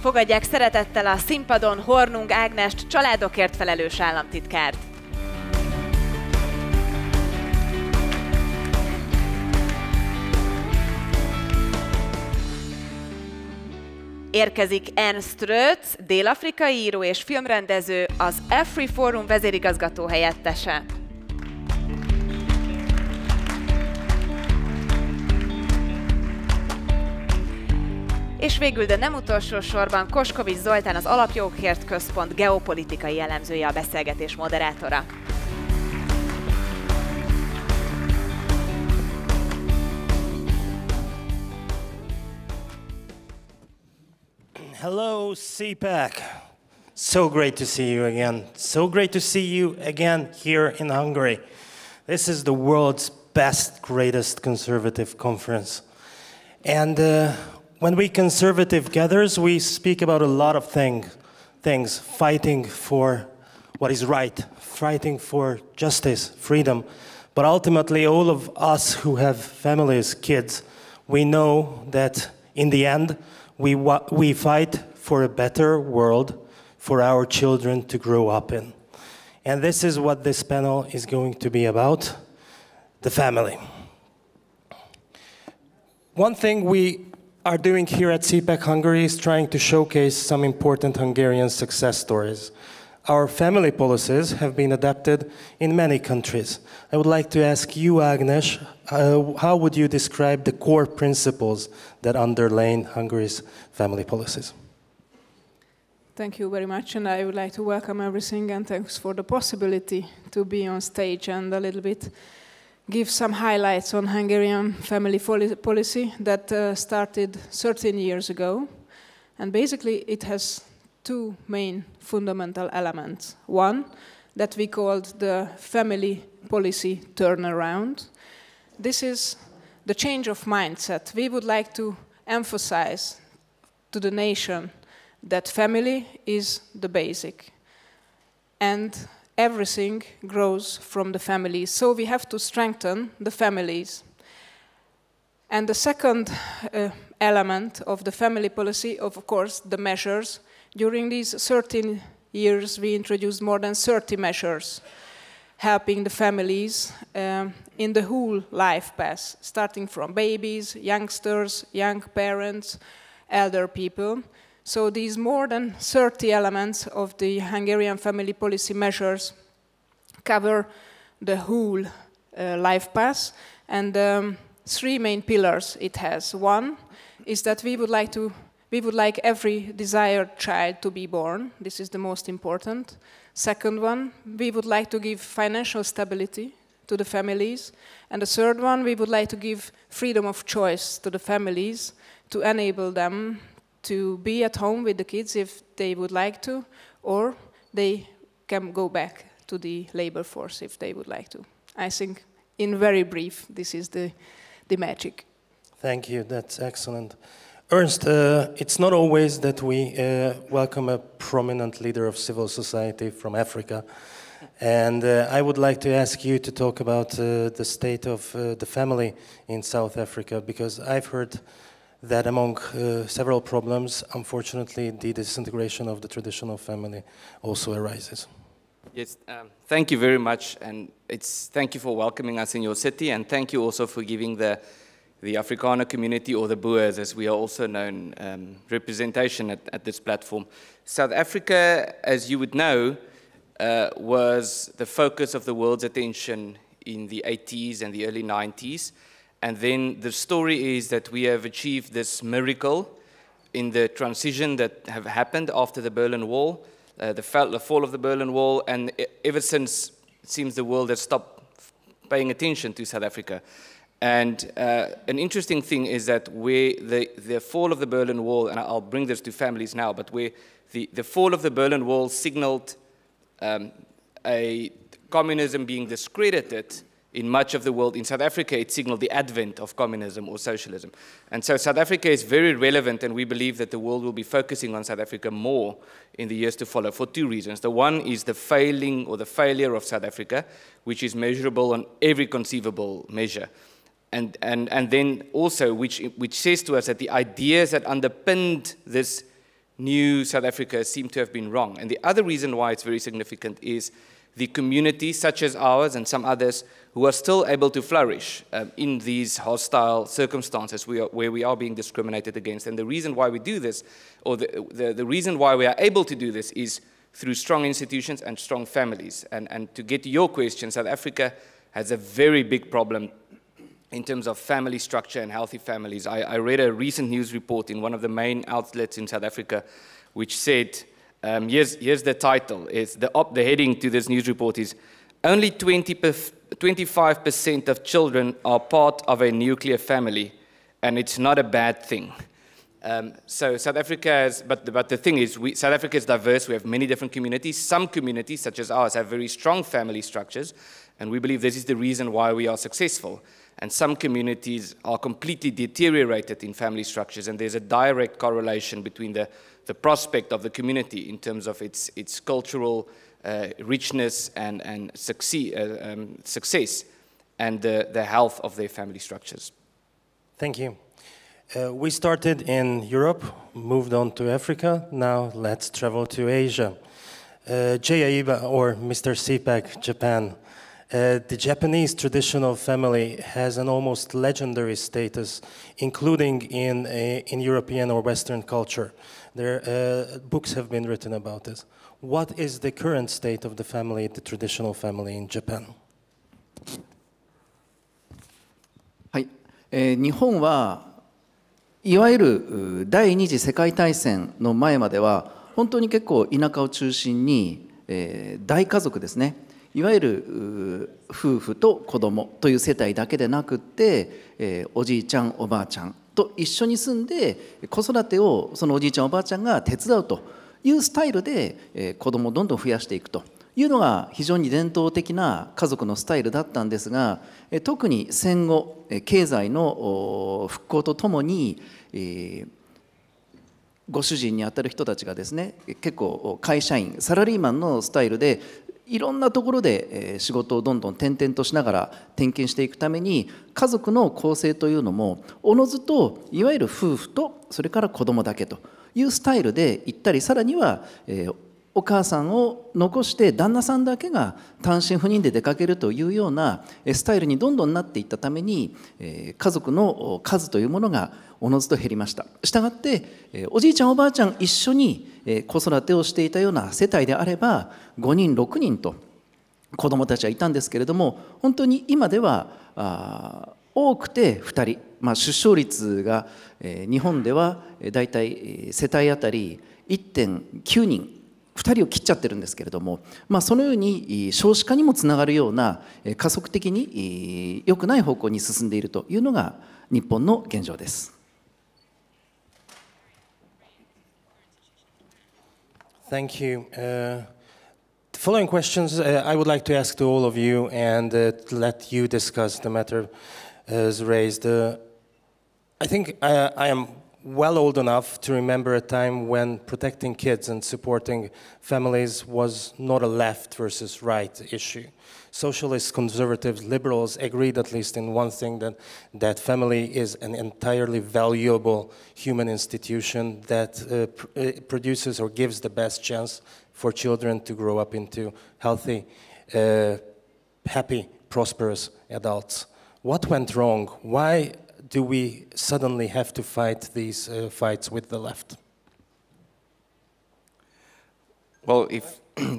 Fogadják szeretettel a színpadon Hornung Ágnest, családokért felelős államtitkárt. Érkezik Ernst Rötz, dél-afrikai író és filmrendező, az Afri Fórum vezérigazgató helyettese. És végül, de nem utolsó sorban, Koskovics Zoltán, az Alapjogokért Központ geopolitikai elemzője, a beszélgetés moderátora. Hello, CPAC. So great to see you again. So great to see you again here in Hungary. This is the world's best, greatest conservative conference. And when we conservative gathers, we speak about a lot of things, fighting for what is right, fighting for justice, freedom. But ultimately, all of us who have families, kids, we know that in the end, we fight for a better world for our children to grow up in. And this is what this panel is going to be about, the family. One thing we are doing here at CPACHungary is trying to showcase some important Hungarian success stories. Our family policies have been adapted in many countries. I would like to ask you, Agnes, how would you describe the core principles that underlie Hungary's family policies? Thank you very much, and I would like to welcome everything, and thanks for the possibility to be on stage and a little bit give some highlights on Hungarian family policy that started 13 years ago. And basically it has two main fundamental elements. One, that we called the family policy turnaround. This is the change of mindset. We would like to emphasize to the nation that family is the basic. And everything grows from the families. So we have to strengthen the families. And the second element of the family policy, of course, the measures. During these 13 years, we introduced more than 30 measures helping the families in the whole life path, starting from babies, youngsters, young parents, elder people. So these more than 30 elements of the Hungarian family policy measures cover the whole life path, and three main pillars it has. One is that we would like every desired child to be born. This is the most important. Second one, we would like to give financial stability to the families. And the third one, we would like to give freedom of choice to the families to enable them to be at home with the kids if they would like to, or they can go back to the labor force if they would like to. I think, in very brief, this is the magic. Thank you, that's excellent. Ernst, it's not always that we welcome a prominent leader of civil society from Africa. And I would like to ask you to talk about the state of the family in South Africa, because I've heard that among several problems, unfortunately, the disintegration of the traditional family also arises. Yes, thank you very much, and thank you for welcoming us in your city, and thank you also for giving the Afrikaner community, or the Boers as we are also known, representation at this platform. South Africa, as you would know, was the focus of the world's attention in the 80s and the early 90s. And then the story is that we have achieved this miracle in the transition that have happened after the Berlin Wall, the fall of the Berlin Wall, and ever since, it seems the world has stopped paying attention to South Africa. And an interesting thing is that where the fall of the Berlin Wall, and I'll bring this to families now, but where the fall of the Berlin Wall signaled a communism being discredited in much of the world, in South Africa, it signaled the advent of communism or socialism. And so South Africa is very relevant, and we believe that the world will be focusing on South Africa more in the years to follow for two reasons. The one is the failing or the failure of South Africa, which is measurable on every conceivable measure. And then also, which says to us that the ideas that underpinned this new South Africa seem to have been wrong. And the other reason why it's very significant is the communities such as ours and some others who are still able to flourish in these hostile circumstances where we are being discriminated against. And the reason why we do this, or the reason why we are able to do this, is through strong institutions and strong families. And to get to your question, South Africa has a very big problem in terms of family structure and healthy families. I read a recent news report in one of the main outlets in South Africa, which said, here's the title, the heading to this news report is, only 25% of children are part of a nuclear family, and it's not a bad thing. So South Africa has, but the thing is, South Africa is diverse. We have many different communities. Some communities, such as ours, have very strong family structures, and we believe this is the reason why we are successful. And some communities are completely deteriorated in family structures, and there's a direct correlation between the prospect of the community in terms of its cultural richness and success, and the health of their family structures. Thank you. We started in Europe, moved on to Africa. Now let's travel to Asia. Jaiba, or Mr. CPAC, Japan. The Japanese traditional family has an almost legendary status, including in European or Western culture. Books have been written about this. What is the current state of the family, the traditional family in Japan? はい、日本はいわゆる第二次世界大戦の前までは本当に結構田舎を中心に、大家族ですね、いわゆる夫婦と子供という世帯だけでなくって、おじいちゃんおばあちゃんと一緒に住んで子育てをそのおじいちゃんおばあちゃんが手伝うというスタイルで、子供をどんどん増やしていくというのが非常に伝統的な家族のスタイルだったんですが、特に戦後経済の復興とともに、ご主人にあたる人たちがですね、結構会社員サラリーマンのスタイルでいろんなところで仕事をどんどん転々としながら転勤していくために、家族の構成というのもおのずといわゆる夫婦とそれから子供だけというスタイルで行ったり、さらにはお母さんを残して旦那さんだけが単身赴任で出かけるというようなスタイルにどんどんなっていったために、家族の数というものがおのずと減りました。したがっておじいちゃんおばあちゃん一緒に子育てをしていたような世帯であれば5人6人と子どもたちはいたんですけれども、本当に今では多くて2人、出生率が日本ではだいたい世帯あたり 1.9 人2人を切っちゃってるんですけれども、そのように少子化にもつながるような加速的に良くない方向に進んでいるというのが日本の現状です。Thank you. The following questions I would like to ask to all of you and let you discuss the matter as raised. I think I am well old enough to remember a time when protecting kids and supporting families was not a left versus right issue. Socialists, conservatives, liberals agreed at least in one thing, that family is an entirely valuable human institution that produces or gives the best chance for children to grow up into healthy, happy, prosperous adults. What went wrong? Why do we suddenly have to fight these fights with the left? Well,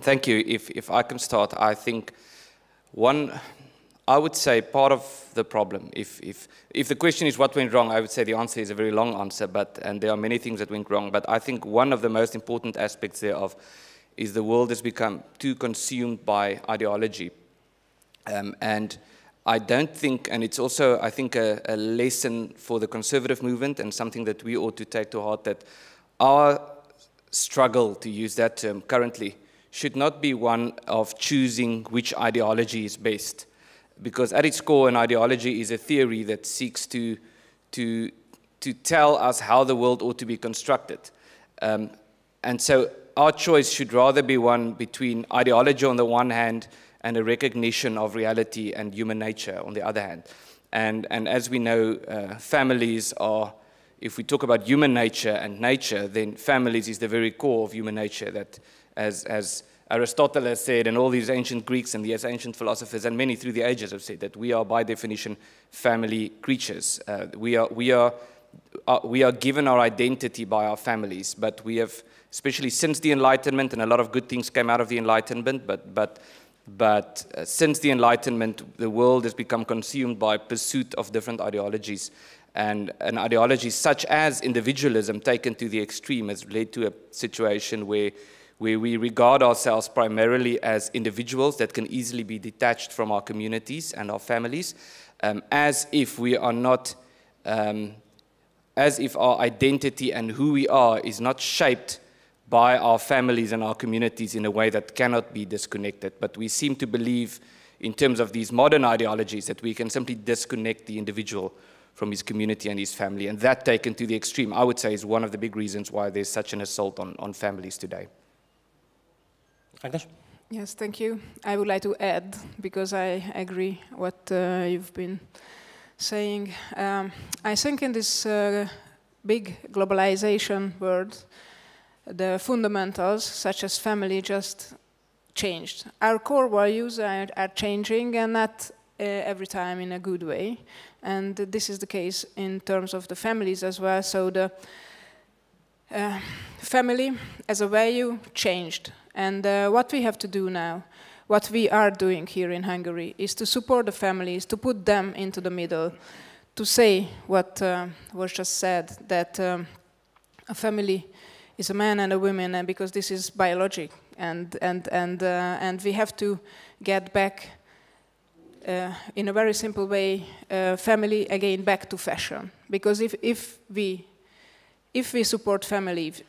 thank you. If I can start, I think I would say part of the problem, if the question is what went wrong, I would say the answer is a very long answer, and there are many things that went wrong. But I think one of the most important aspects thereof is the world has become too consumed by ideology. And I don't think, and it's also, I think, a lesson for the conservative movement and something that we ought to take to heart, that our struggle, to use that term currently, should not be one of choosing which ideology is best. Because at its core, an ideology is a theory that seeks to tell us how the world ought to be constructed. And so our choice should rather be one between ideology on the one hand and a recognition of reality and human nature on the other hand. And as we know, families are if we talk about human nature and nature, then families is the very core of human nature, that as Aristotle has said, and all these ancient Greeks and these ancient philosophers, and many through the ages have said, that we are by definition family creatures. We are given our identity by our families, but we have, especially since the Enlightenment, and a lot of good things came out of the Enlightenment, but since the Enlightenment, the world has become consumed by pursuit of different ideologies. And an ideology such as individualism taken to the extreme has led to a situation where we regard ourselves primarily as individuals that can easily be detached from our communities and our families, as if we are not, as if our identity and who we are is not shaped by our families and our communities in a way that cannot be disconnected. But we seem to believe, in terms of these modern ideologies, that we can simply disconnect the individual from his community and his family. And that, taken to the extreme, I would say, is one of the big reasons why there's such an assault on families today. Agnes? Yes, thank you. I would like to add, because I agree what you've been saying. I think in this big globalization world, the fundamentals, such as family, just changed. Our core values are changing, and not every time in a good way. And this is the case in terms of the families as well. So the family as a value changed. And what we have to do now, what we are doing here in Hungary, is to support the families, to put them into the middle, to say what was just said, that a family is a man and a woman, and because this is biologic, and we have to get back in a very simple way, family again back to fashion. Because if we support families,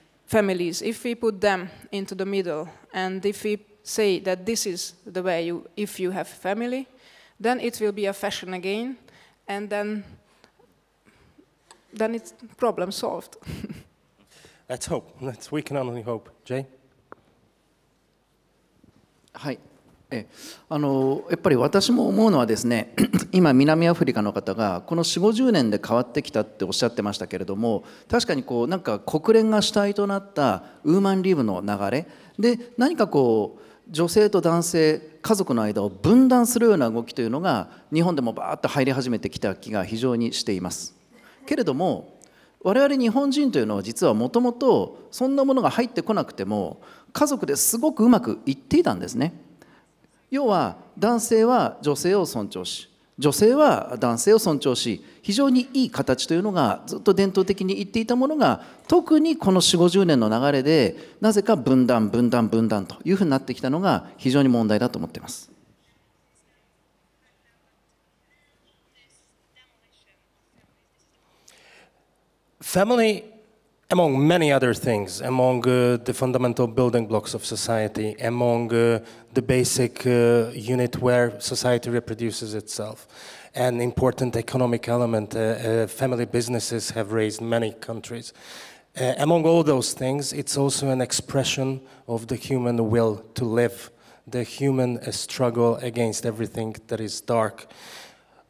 if we put them into the middle, and if we say that this is the way if you have family, then it will be a fashion again, and then it's problem solved. Let's hope. We can only hope. Jay? はい。やっぱり私も思うのはですね、今南アフリカの方がこの4、50年で変わってきたっておっしゃってましたけれども、確かにこうなんか国連が主体となったウーマンリブの流れで、何かこう女性と男性家族の間を分断するような動きというのが日本でもバーッと入り始めてきた気が非常にしています。けれども我々日本人というのは実はもともとそんなものが入ってこなくても家族ですごくうまくいっていたんですね。要は男性は女性を尊重し、女性は男性を尊重し、非常にいい形というのがずっと伝統的に言っていたものが、特にこの4、50年の流れでなぜか分断というふうになってきたのが非常に問題だと思っています。Family, among many other things, among the fundamental building blocks of society, among the basic unit where society reproduces itself, an important economic element, family businesses have raised many countries. Among all those things, it's also an expression of the human will to live, the human struggle against everything that is dark.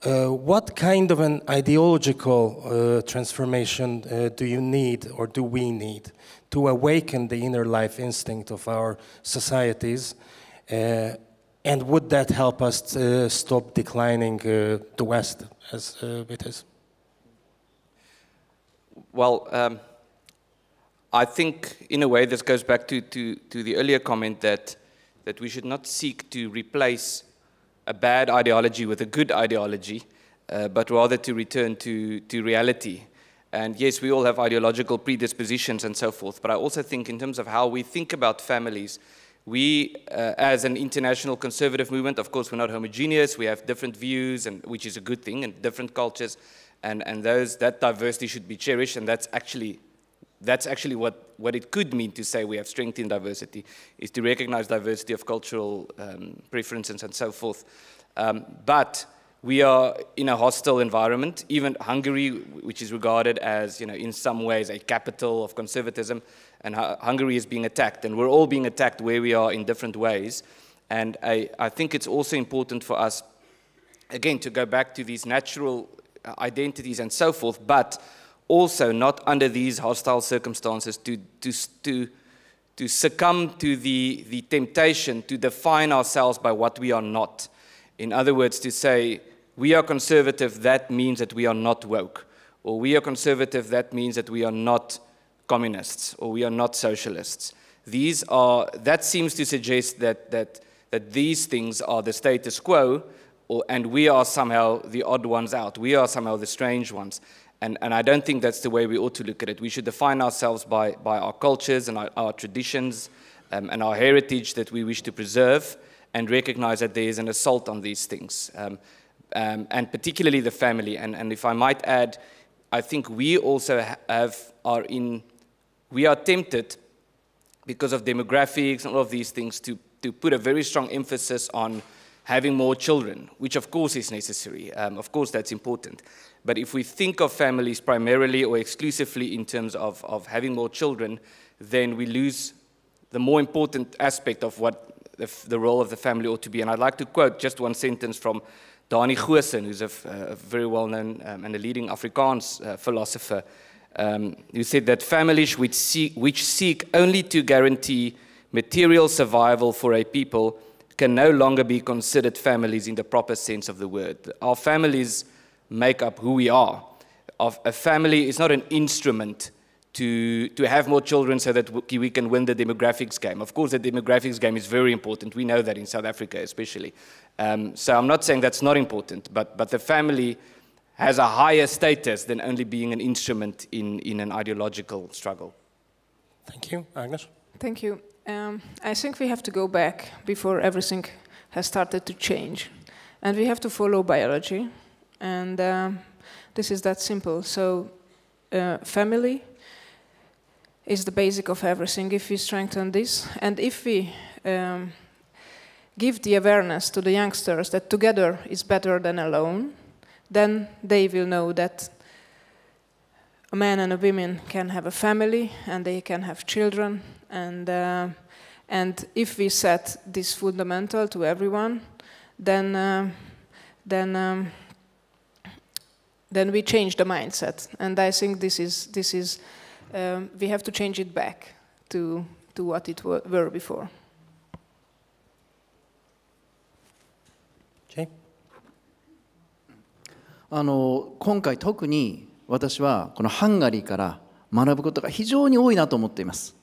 What kind of an ideological transformation do you need, or do we need, to awaken the inner life instinct of our societies? And would that help us stop declining the West as it is? Well, I think in a way this goes back to the earlier comment that we should not seek to replace a bad ideology with a good ideology, but rather to return to reality. And yes, we all have ideological predispositions and so forth, but I also think in terms of how we think about families, we, as an international conservative movement, of course we're not homogeneous, we have different views, and which is a good thing, and different cultures, and that diversity should be cherished, and that's actually what it could mean to say we have strength in diversity, is to recognize diversity of cultural preferences and so forth. But we are in a hostile environment. Even Hungary, which is regarded as, in some ways a capital of conservatism, and Hungary is being attacked, and we're all being attacked where we are in different ways. And I think it's also important for us, again, to go back to these natural identities and so forth, but also not under these hostile circumstances to succumb to the temptation to define ourselves by what we are not. In other words, to say, we are conservative, that means that we are not woke. Or we are conservative, that means that we are not communists, or we are not socialists. That seems to suggest that these things are the status quo, and we are somehow the odd ones out. We are somehow the strange ones. And I don't think that's the way we ought to look at it. We should define ourselves by our cultures and our traditions and our heritage that we wish to preserve, and recognize that there is an assault on these things, and particularly the family. And if I might add, I think we also we are tempted, because of demographics and all of these things, to put a very strong emphasis on having more children, which of course is necessary. Of course that's important. But if we think of families primarily or exclusively in terms of having more children, then we lose the more important aspect of what the role of the family ought to be. And I'd like to quote just one sentence from Dani Goosen, who's a very well-known and a leading Afrikaans philosopher, who said that families which seek only to guarantee material survival for a people can no longer be considered families in the proper sense of the word. Our families make up who we are. A family is not an instrument to have more children so that we can win the demographics game. Of course, the demographics game is very important. We know that in South Africa especially. So I'm not saying that's not important, but the family has a higher status than only being an instrument in an ideological struggle. Thank you. Agnes? Thank you. I think we have to go back before everything has started to change. And we have to follow biology. And this is that simple. So family is the basic of everything if we strengthen this. And if we give the awareness to the youngsters that together is better than alone, then they will know that a man and a woman can have a family and they can have children. And if we set this fundamental to everyone, then we change the mindset. And I think this is we have to change it back to what it were before. Okay. 今回特に私はこのハンガリーから学ぶことが非常に多いなと思っています。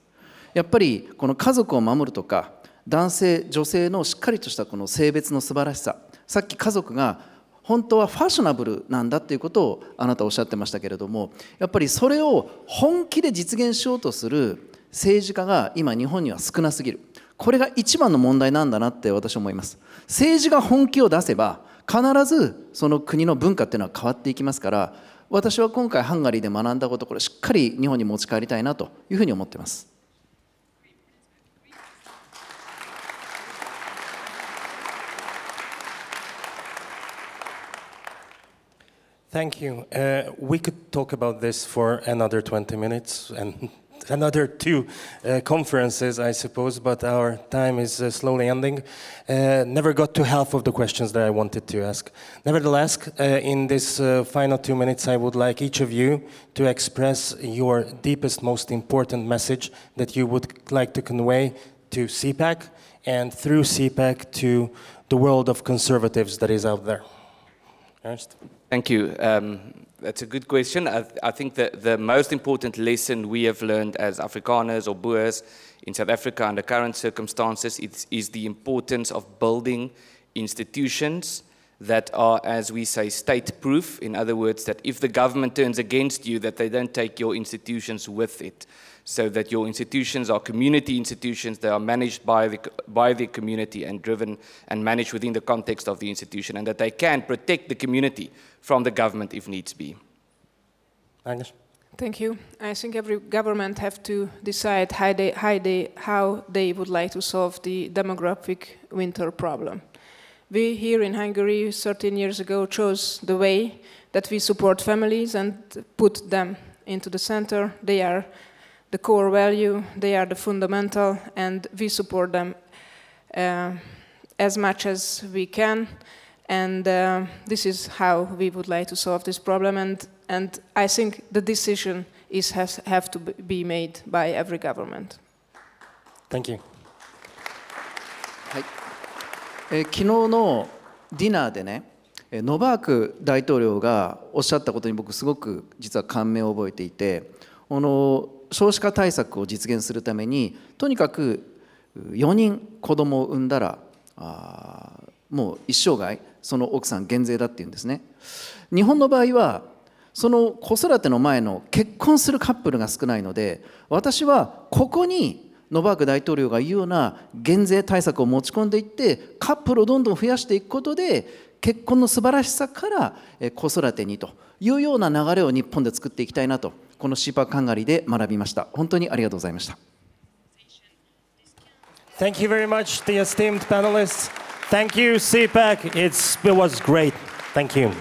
やっぱりこの家族を守るとか男性女性のしっかりとしたこの性別の素晴らしさ、さっき家族が本当はファッショナブルなんだっていうことをあなたおっしゃってましたけれども、やっぱりそれを本気で実現しようとする政治家が今日本には少なすぎる。これが一番の問題なんだなって私は思います。政治が本気を出せば必ずその国の文化っていうのは変わっていきますから、私は今回ハンガリーで学んだこと、これしっかり日本に持ち帰りたいなというふうに思っています。Thank you. We could talk about this for another 20 minutes and another 2 conferences, I suppose, but our time is slowly ending. Never got to half of the questions that I wanted to ask. Nevertheless, in this final 2 minutes, I would like each of you to express your deepest, most important message that you would like to convey to CPAC and through CPAC to the world of conservatives that is out there. Ernst? Thank you. That's a good question. I think that the most important lesson we have learned as Afrikaners or Boers in South Africa under current circumstances is the importance of building institutions that are, as we say, state-proof. In other words, that if the government turns against you, that they don't take your institutions with it. So that your institutions are community institutions, they are managed by the community and driven and managed within the context of the institution, and that they can protect the community from the government if needs be. Agnes? Thank you. I think every government have to decide how they would like to solve the demographic winter problem. We here in Hungary 13 years ago chose the way that we support families and put them into the center. They are the core value, they are the fundamental, and we support them as much as we can. And this is how we would like to solve this problem. And I think the decision have to be made by every government. Thank you. はい。昨日のディナーでね、ノバーク大統領がおっしゃったことに僕すごく実は感銘を覚えていて、少子化対策を実現するためにとにかく4人子供を産んだらもう一生涯その奥さん減税だっていうんですね。日本の場合はその子育ての前の結婚するカップルが少ないので、私はここにノバーク大統領が言うような減税対策を持ち込んでいってカップルをどんどん増やしていくことで結婚の素晴らしさから子育てにというような流れを日本で作っていきたいなとこのCPACハンガリーで学びました。本当にありがとうございました。Thank you very much, the esteemed panelists. Thank you, CPAC. It was great. Thank you.